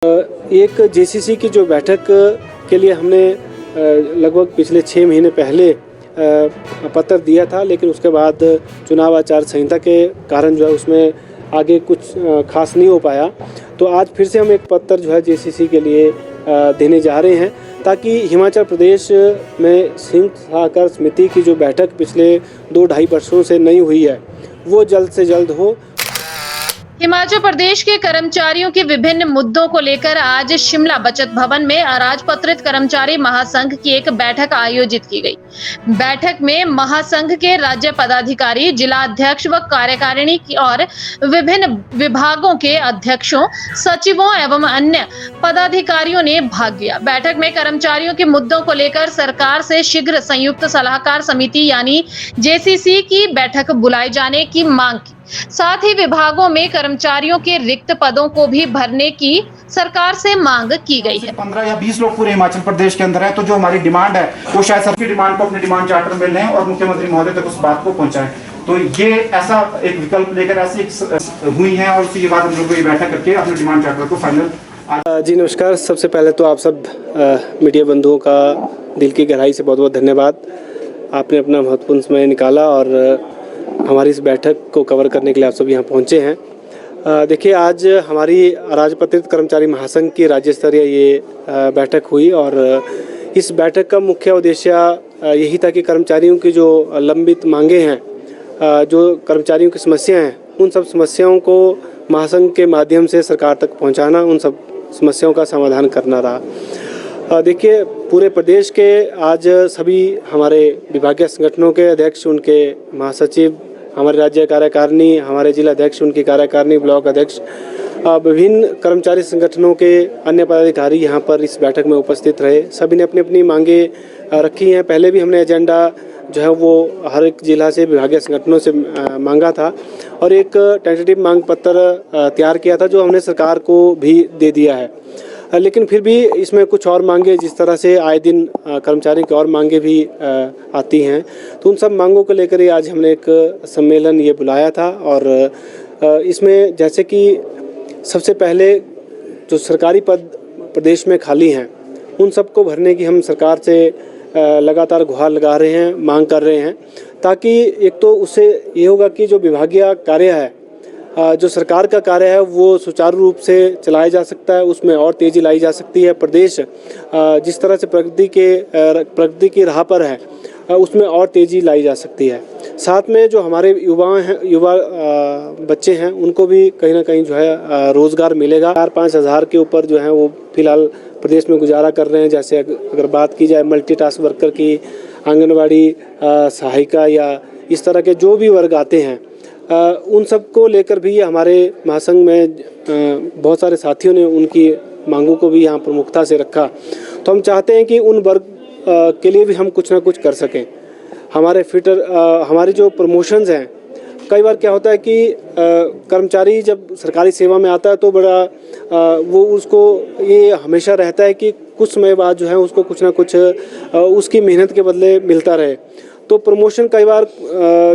एक जेसीसी की जो बैठक के लिए हमने लगभग पिछले 6 महीने पहले पत्र दिया था, लेकिन उसके बाद चुनाव आचार संहिता के कारण जो है उसमें आगे कुछ खास नहीं हो पाया। तो आज फिर से हम एक पत्र जो है जेसीसी के लिए देने जा रहे हैं, ताकि हिमाचल प्रदेश में संयुक्त सहकार समिति की जो बैठक पिछले 2-2.5 वर्षों से नहीं हुई है वो जल्द से जल्द हो। हिमाचल प्रदेश के कर्मचारियों के विभिन्न मुद्दों को लेकर आज शिमला बचत भवन में अराजपत्रित कर्मचारी महासंघ की एक बैठक आयोजित की गई। बैठक में महासंघ के राज्य पदाधिकारी, जिला अध्यक्ष व कार्यकारिणी और विभिन्न विभागों के अध्यक्षों, सचिवों एवं अन्य पदाधिकारियों ने भाग लिया। बैठक में कर्मचारियों के मुद्दों को लेकर सरकार से शीघ्र संयुक्त सलाहकार समिति यानी जेसीसी की बैठक बुलाए जाने की मांग की। साथ ही विभागों में कर्मचारियों के रिक्त पदों को भी भरने की सरकार से मांग की गई है। 15 या 20 लोग पूरे हिमाचल प्रदेश के अंदर है, तो जो हमारी डिमांड है वो शायद सबकी डिमांड को अपने डिमांड चार्टर में लें और मुख्यमंत्री महोदय तक उस बात को पहुंचाएं। तो ये ऐसा एक विकल्प लेकर ऐसी हुई है और उसके बाद हम लोग ये बैठक करके अपने डिमांड चार्टर को फाइनल। जी नमस्कार। सबसे पहले तो आप सब मीडिया बंधुओं का दिल की गहराई से बहुत बहुत धन्यवाद। आपने अपना महत्वपूर्ण समय निकाला और हमारी इस बैठक को कवर करने के लिए आप सब यहाँ पहुँचे हैं। देखिए, आज हमारी अराजपत्रित कर्मचारी महासंघ की राज्य स्तरीय ये बैठक हुई और इस बैठक का मुख्य उद्देश्य यही था कि कर्मचारियों की जो लंबित मांगे हैं, जो कर्मचारियों की समस्याएं हैं, उन सब समस्याओं को महासंघ के माध्यम से सरकार तक पहुंचाना, उन सब समस्याओं का समाधान करना रहा। देखिए, पूरे प्रदेश के आज सभी हमारे विभागीय संगठनों के अध्यक्ष, उनके महासचिव, हमारे राज्य कार्यकारिणी, हमारे जिला अध्यक्ष, उनकी कार्यकारिणी, ब्लॉक अध्यक्ष, विभिन्न कर्मचारी संगठनों के अन्य पदाधिकारी यहाँ पर इस बैठक में उपस्थित रहे। सभी ने अपनी अपनी मांगे रखी हैं। पहले भी हमने एजेंडा जो है वो हर एक जिला से, विभागीय संगठनों से मांगा था और एक टेंटेटिव मांग पत्र तैयार किया था जो हमने सरकार को भी दे दिया है। लेकिन फिर भी इसमें कुछ और मांगे, जिस तरह से आए दिन कर्मचारियों की और मांगे भी आती हैं, तो उन सब मांगों को लेकर ही आज हमने एक सम्मेलन ये बुलाया था। और इसमें जैसे कि सबसे पहले जो सरकारी पद प्रदेश में खाली हैं, उन सबको भरने की हम सरकार से लगातार गुहार लगा रहे हैं, मांग कर रहे हैं, ताकि एक तो उससे ये होगा कि जो विभागीय कार्य है, जो सरकार का कार्य है, वो सुचारू रूप से चलाया जा सकता है, उसमें और तेज़ी लाई जा सकती है। प्रदेश जिस तरह से प्रगति की राह पर है, उसमें और तेज़ी लाई जा सकती है। साथ में जो हमारे युवा बच्चे हैं, उनको भी कहीं ना कहीं जो है रोज़गार मिलेगा। 4-5 हज़ार के ऊपर जो है वो फिलहाल प्रदेश में गुजारा कर रहे हैं। जैसे अगर बात की जाए मल्टीटास्क वर्कर की, आंगनवाड़ी सहायिका या इस तरह के जो भी वर्ग आते हैं, उन सब को लेकर भी हमारे महासंघ में बहुत सारे साथियों ने उनकी मांगों को भी यहाँ प्रमुखता से रखा। तो हम चाहते हैं कि उन वर्ग के लिए भी हम कुछ ना कुछ कर सकें। हमारी जो प्रमोशंस हैं, कई बार क्या होता है कि कर्मचारी जब सरकारी सेवा में आता है तो बड़ा वो उसको ये हमेशा रहता है कि कुछ समय बाद जो है उसको कुछ ना कुछ उसकी मेहनत के बदले मिलता रहे। तो प्रमोशन कई बार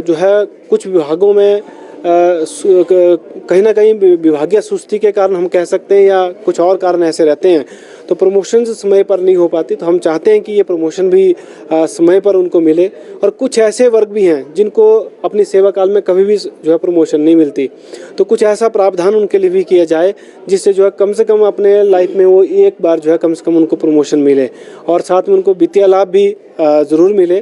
जो है कुछ विभागों में कहीं ना कहीं विभागीय सुस्ती के कारण हम कह सकते हैं, या कुछ और कारण ऐसे रहते हैं, तो प्रमोशन समय पर नहीं हो पाती। तो हम चाहते हैं कि ये प्रमोशन भी समय पर उनको मिले। और कुछ ऐसे वर्ग भी हैं जिनको अपनी सेवा काल में कभी भी जो है प्रमोशन नहीं मिलती, तो कुछ ऐसा प्रावधान उनके लिए भी किया जाए जिससे जो है कम से कम अपने लाइफ में वो एक बार जो है कम से कम उनको प्रमोशन मिले और साथ में उनको वित्तीय लाभ भी ज़रूर मिले।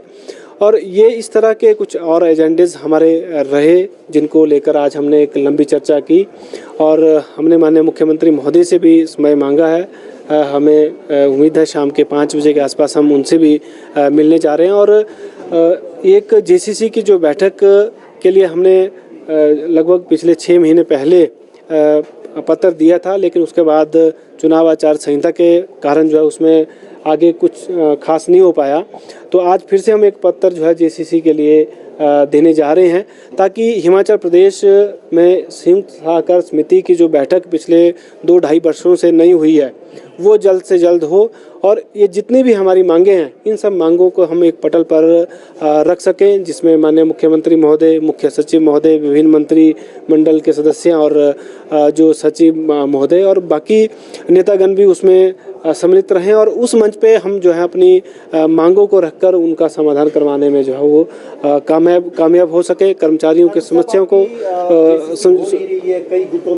और ये इस तरह के कुछ और एजेंडेज हमारे रहे, जिनको लेकर आज हमने एक लंबी चर्चा की और हमने माननीय मुख्यमंत्री महोदय से भी समय मांगा है। हमें उम्मीद है शाम के 5 बजे के आसपास हम उनसे भी मिलने जा रहे हैं। और एक जेसीसी की जो बैठक के लिए हमने लगभग पिछले 6 महीने पहले पत्र दिया था, लेकिन उसके बाद चुनाव आचार संहिता के कारण जो है उसमें आगे कुछ खास नहीं हो पाया। तो आज फिर से हम एक पत्र जो है जेसीसी के लिए देने जा रहे हैं, ताकि हिमाचल प्रदेश में संयुक्त सहकार समिति की जो बैठक पिछले 2-2.5 वर्षों से नहीं हुई है वो जल्द से जल्द हो और ये जितनी भी हमारी मांगे हैं इन सब मांगों को हम एक पटल पर रख सकें, जिसमें माननीय मुख्यमंत्री महोदय, मुख्य सचिव महोदय, विभिन्न मंत्री मंडल के सदस्य और जो सचिव महोदय और बाकी नेतागण भी उसमें सम्मिलित रहें और उस मंच पे हम जो है अपनी मांगों को रखकर उनका समाधान करवाने में जो है वो कामयाब हो सके। कर्मचारियों की समस्याओं को